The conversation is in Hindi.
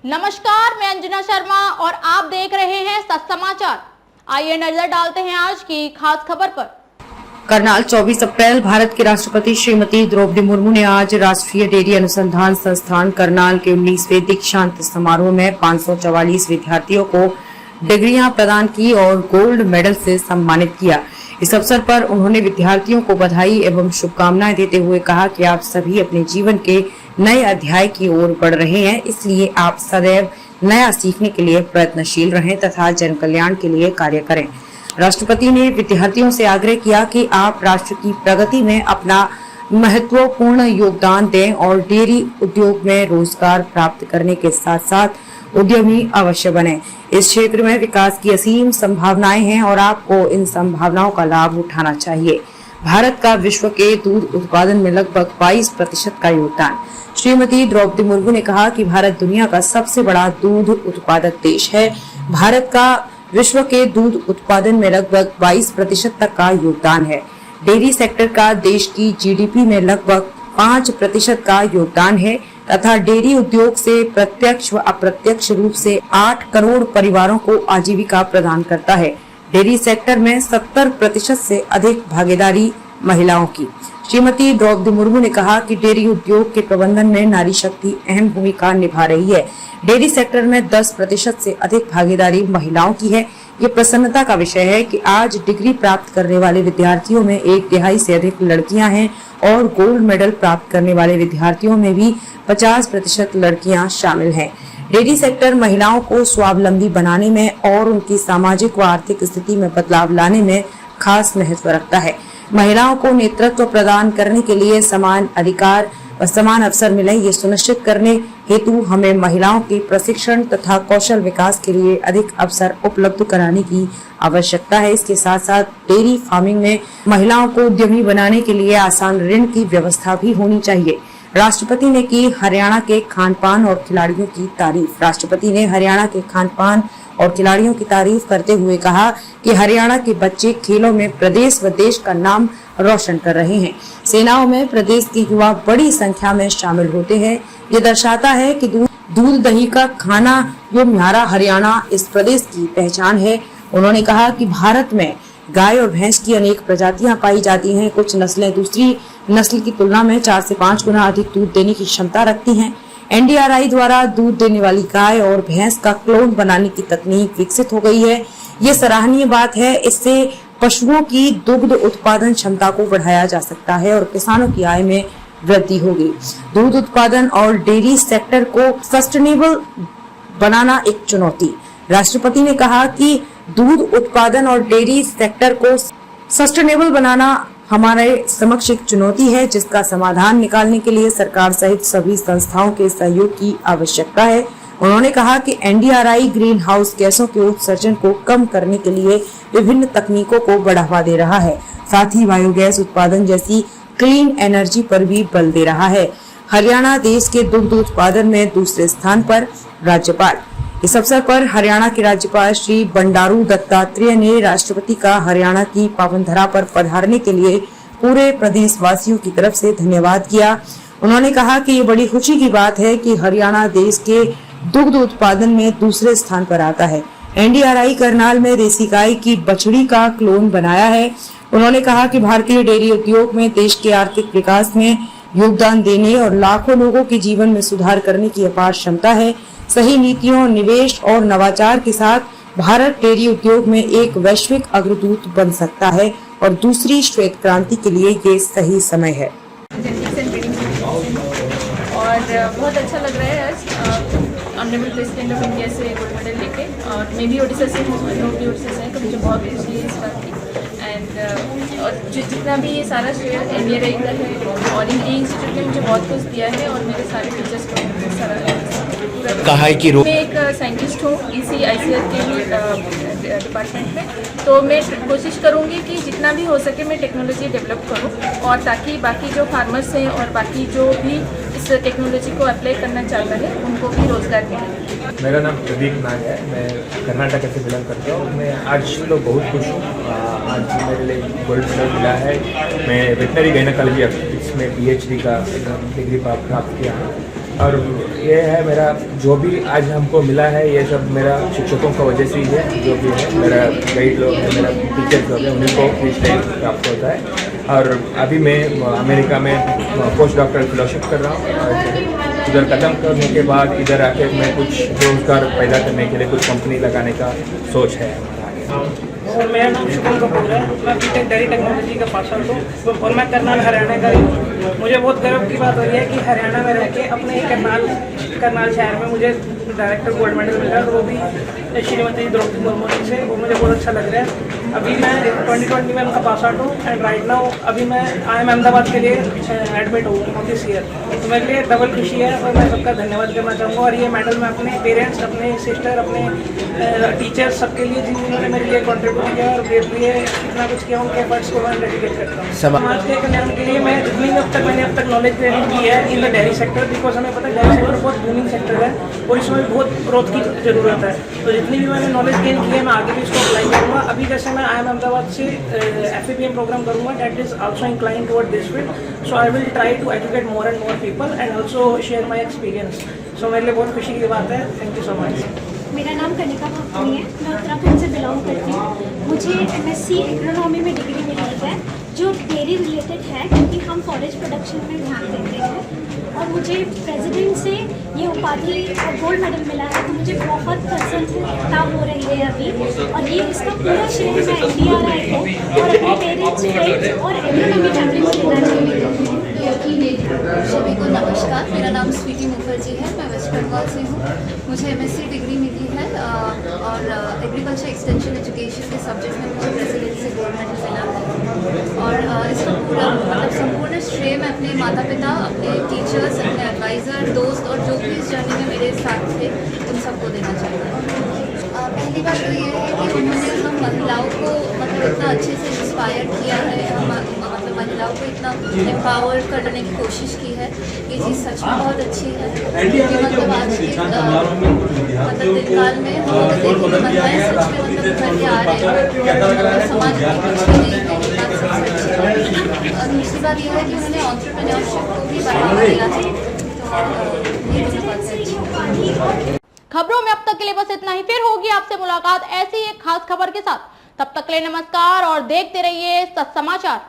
नमस्कार, मैं अंजना शर्मा और आप देख रहे हैं सच समाचार। आइए नजर डालते हैं आज की खास खबर पर। करनाल 24 अप्रैल भारत के राष्ट्रपति श्रीमती द्रौपदी मुर्मू ने आज राष्ट्रीय डेयरी अनुसंधान संस्थान करनाल के 19वें दीक्षांत समारोह में 544 विद्यार्थियों को डिग्रियां प्रदान की और गोल्ड मेडल से सम्मानित किया। इस अवसर पर उन्होंने विद्यार्थियों को बधाई एवं शुभकामनाएं देते हुए कहा कि आप सभी अपने जीवन के नए अध्याय की ओर बढ़ रहे हैं, इसलिए आप सदैव नया सीखने के लिए प्रयत्नशील रहें तथा जन कल्याण के लिए कार्य करें। राष्ट्रपति ने विद्यार्थियों से आग्रह किया कि आप राष्ट्र की प्रगति में अपना महत्वपूर्ण योगदान दें और डेयरी उद्योग में रोजगार प्राप्त करने के साथ साथ उद्यमी अवश्य बने। इस क्षेत्र में विकास की असीम संभावनाएं हैं और आपको इन संभावनाओं का लाभ उठाना चाहिए। भारत का विश्व के दूध उत्पादन में लगभग 22% का योगदान। श्रीमती द्रौपदी मुर्मू ने कहा कि भारत दुनिया का सबसे बड़ा दूध उत्पादक देश है। भारत का विश्व के दूध उत्पादन में लगभग 22% तक का योगदान है। डेयरी सेक्टर का देश की जीडीपी में लगभग 5% का योगदान है तथा डेयरी उद्योग से प्रत्यक्ष व अप्रत्यक्ष रूप से 8 करोड़ परिवारों को आजीविका प्रदान करता है। डेयरी सेक्टर में 70% से अधिक भागीदारी महिलाओं की। श्रीमती द्रौपदी मुर्मू ने कहा कि डेयरी उद्योग के प्रबंधन में नारी शक्ति अहम भूमिका निभा रही है। डेयरी सेक्टर में 10% से अधिक भागीदारी महिलाओं की है। ये प्रसन्नता का विषय है कि आज डिग्री प्राप्त करने वाले विद्यार्थियों में 1/3 से अधिक लड़कियां हैं और गोल्ड मेडल प्राप्त करने वाले विद्यार्थियों में भी 50% लड़कियां शामिल हैं। डेयरी सेक्टर महिलाओं को स्वावलंबी बनाने में और उनकी सामाजिक व आर्थिक स्थिति में बदलाव लाने में खास महत्व रखता है। महिलाओं को नेतृत्व प्रदान करने के लिए समान अधिकार व समान अवसर मिले, ये सुनिश्चित करने हेतु हमें महिलाओं के प्रशिक्षण तथा कौशल विकास के लिए अधिक अवसर उपलब्ध कराने की आवश्यकता है। इसके साथ साथ डेयरी फार्मिंग में महिलाओं को उद्यमी बनाने के लिए आसान ऋण की व्यवस्था भी होनी चाहिए। राष्ट्रपति ने की हरियाणा के खान-पान और खिलाड़ियों की तारीफ। राष्ट्रपति ने हरियाणा के खान-पान और खिलाड़ियों की तारीफ करते हुए कहा कि हरियाणा के बच्चे खेलों में प्रदेश व देश का नाम रोशन कर रहे हैं। सेनाओं में प्रदेश के युवा बड़ी संख्या में शामिल होते हैं। ये दर्शाता है कि दूध दही का खाना जो म्यारा हरियाणा इस प्रदेश की पहचान है। उन्होंने कहा कि भारत में गाय और भैंस की अनेक प्रजातियां पाई जाती हैं। कुछ नस्लें दूसरी नस्ल की तुलना में 4 से 5 गुना अधिक दूध देने की क्षमता रखती हैं। एनडीआरआई द्वारा दूध देने वाली गाय और भैंस का क्लोन बनाने की तकनीक विकसित हो गई है। ये सराहनीय बात है। इससे पशुओं की दुग्ध उत्पादन क्षमता को बढ़ाया जा सकता है और किसानों की आय में वृद्धि होगी। दूध उत्पादन और डेयरी सेक्टर को सस्टेनेबल बनाना एक चुनौती। राष्ट्रपति ने कहा कि दूध उत्पादन और डेयरी सेक्टर को सस्टेनेबल बनाना हमारे समक्ष एक चुनौती है, जिसका समाधान निकालने के लिए सरकार सहित सभी संस्थाओं के सहयोग की आवश्यकता है। उन्होंने कहा कि एनडीआरआई ग्रीन हाउस गैसों के उत्सर्जन को कम करने के लिए विभिन्न तकनीकों को बढ़ावा दे रहा है, साथ ही बायोगैस उत्पादन जैसी क्लीन एनर्जी पर भी बल दे रहा है। हरियाणा देश के दुग्ध उत्पादन में दूसरे स्थान पर। राज्यपाल। इस अवसर पर हरियाणा के राज्यपाल श्री बंडारू दत्तात्रेय ने राष्ट्रपति का हरियाणा की पावन धरा पर पधारने के लिए पूरे प्रदेशवासियों की तरफ से धन्यवाद किया। उन्होंने कहा कि ये बड़ी खुशी की बात है कि हरियाणा देश के दुग्ध उत्पादन में दूसरे स्थान पर आता है। एनडीआरआई करनाल में देसी गाय की बछड़ी का क्लोन बनाया है। उन्होंने कहा कि भारतीय डेयरी उद्योग में देश के आर्थिक विकास में योगदान देने और लाखों लोगों के जीवन में सुधार करने की अपार क्षमता है। सही नीतियों, निवेश और नवाचार के साथ भारत डेयरी उद्योग में एक वैश्विक अग्रदूत बन सकता है और दूसरी श्वेत क्रांति के लिए ये सही समय है। और बहुत अच्छा लग रहा है आज ऑनरेबल प्रेसिडेंट ऑफ इंडिया से गोल्ड मेडल लेके, और मैं भी ओडिशा से हूँ, लोग भी ओडिशा से हैं, तो मुझे बहुत खुशी है इस बात की। एंड और जितना भी ये सारा श्रेय एनडीआरआई का है और इन इंस्टीट्यूट ने मुझे बहुत कुछ दिया है और मेरे सारे टीचर्स को बहुत सारा कहा है कि मैं एक साइंटिस्ट हूँ ECICR के डिपार्टमेंट में, तो मैं कोशिश करूँगी कि जितना भी हो सके मैं टेक्नोलॉजी डेवलप करूँ और ताकि बाकी जो फार्मर्स हैं और बाकी जो भी इस टेक्नोलॉजी को अप्लाई करना चाहता है उनको भी रोजगार मिले। मेरा नाम प्रदीप नाग है, मैं कर्नाटक से बिलोंग करता हूँ। मैं आज लोग बहुत खुश हूँ। आज मेरे लिए गोल्ड मेडल मिला है। मैं वेटनरी गायनेकोलॉजी इसमें PhD का डिग्री प्राप्त किया है। और ये है मेरा जो भी आज हमको मिला है, ये सब मेरा शिक्षकों का वजह से ही है। जो भी है मेरा गाइड लोग है, मेरा टीचर लोग है, उन्हीं को फ्री स्टाइल प्राप्त होता है। और अभी मैं अमेरिका में पोस्ट डॉक्टरल फेलोशिप कर रहा हूँ और उधर ख़त्म करने के बाद इधर आके मैं कुछ रोज़गार पैदा करने के लिए कुछ कंपनी लगाने का सोच है हमारा आगे। सर मेरा नाम शुभम कपूर है, मैं बीटेक डेयरी टेक्नोलॉजी का पास आउट हूँ और मैं करनाल हरियाणा का ही हूँ। मुझे बहुत गर्व की बात हो रही है कि हरियाणा में रह के अपने करनाल शहर में मुझे डायरेक्टर गोल्ड मेडल मिला, वो भी श्रीमती द्रौपदी मुर्मू जी से, वो मुझे बहुत अच्छा लग रहा है। अभी मैं 2020 में उनका पास आउट हूँ एंड राइट नाउ अभी मैं IIM अहमदाबाद के लिए एडमिट हूँ दिस ईयर। तो मेरे लिए डबल खुशी है और मैं सबका धन्यवाद करना चाहूँगा। और ये मेडल मैं अपने पेरेंट्स, अपने सिस्टर, अपने टीचर्स सबके लिए जिन्होंने मेरे लिए कॉन्ट्रीब्यूट किया और मेरे लिए इतना कुछ किया, उनके एफर्ट्स को मैं डेडिकेट करता हूँ। समाज के कल्याण के लिए मैं जितनी मैंने अब तक नॉलेज गेन की है in the dairy sector, because हमें पता है डेयरी सेक्टर बहुत बूमिंग सेक्टर है और इसमें बहुत ग्रोथ की ज़रूरत है। तो जितनी भी मैंने नॉलेज गेन की है मैं आगे भी इसको अप्लाई करूँगा। अभी जैसे मैं IIM अहमदाबाद से FABM प्रोग्राम करूँगा, that is also incline toward this field. So I will try to educate more and more people and also share my experience. So मेरे लिए बहुत खुशी की बात है। Thank you so much. मेरा नाम कनिका भावनी है, मैं उत्तराखंड से बिलोंग करती हूँ। मुझे MSc एग्रोनॉमी में डिग्री मिली है जो डेयरी रिलेटेड है, क्योंकि हम फॉरेज प्रोडक्शन में ध्यान देते हैं। और मुझे प्रेसिडेंट से ये उपाधि और गोल्ड मेडल मिला है, तो मुझे बहुत प्रसन्नता हो रही है अभी। और ये इसका पूरा श्रेय मैं NDRI को और अपने पेरेंट्स, फ्रेंड्स और एग्रोनॉमी चैंपियंस देना चाहती हूँ। सभी को नमस्कार, मेरा नाम स्वीटी मुखर्जी है, मैं वेस्ट बंगाल से हूँ। मुझे MSc डिग्री मिली है और एग्रीकल्चर एक्सटेंशन एजुकेशन के सब्जेक्ट में मुझे प्रेसिडेंट से गोल्ड मेडल मिला है। और इसका पूरा संपूर्ण श्रेय मैं अपने माता पिता, अपने टीचर्स, अपने एडवाइज़र, दोस्त और जो भी इस जर्नी में मेरे साथ थे उन सबको देना चाहता हूँ। पहली बात तो ये है कि उन्होंने हम महिलाओं को इतना अच्छे से इंस्पायर किया है, महिलाओं को इतना एम्पावर करने की कोशिश की है। ये चीज़ सच में बहुत अच्छी है, क्योंकि आज के दिनकाल में हम देखिए महिलाएं सच में उभर के आ रहे हैं, समाज में पीछे नहीं है, ये बात सबसे अच्छी है। और दूसरी बात यह है कि उन्होंने एंटरप्रेन्योरशिप को भी बढ़ावा दिया है, तो ये मुझे बहुत अच्छी है। खबरों में अब तक के लिए बस इतना ही। फिर होगी आपसे मुलाकात ऐसी एक खास खबर के साथ। तब तक के लिए नमस्कार और देखते रहिए सच समाचार।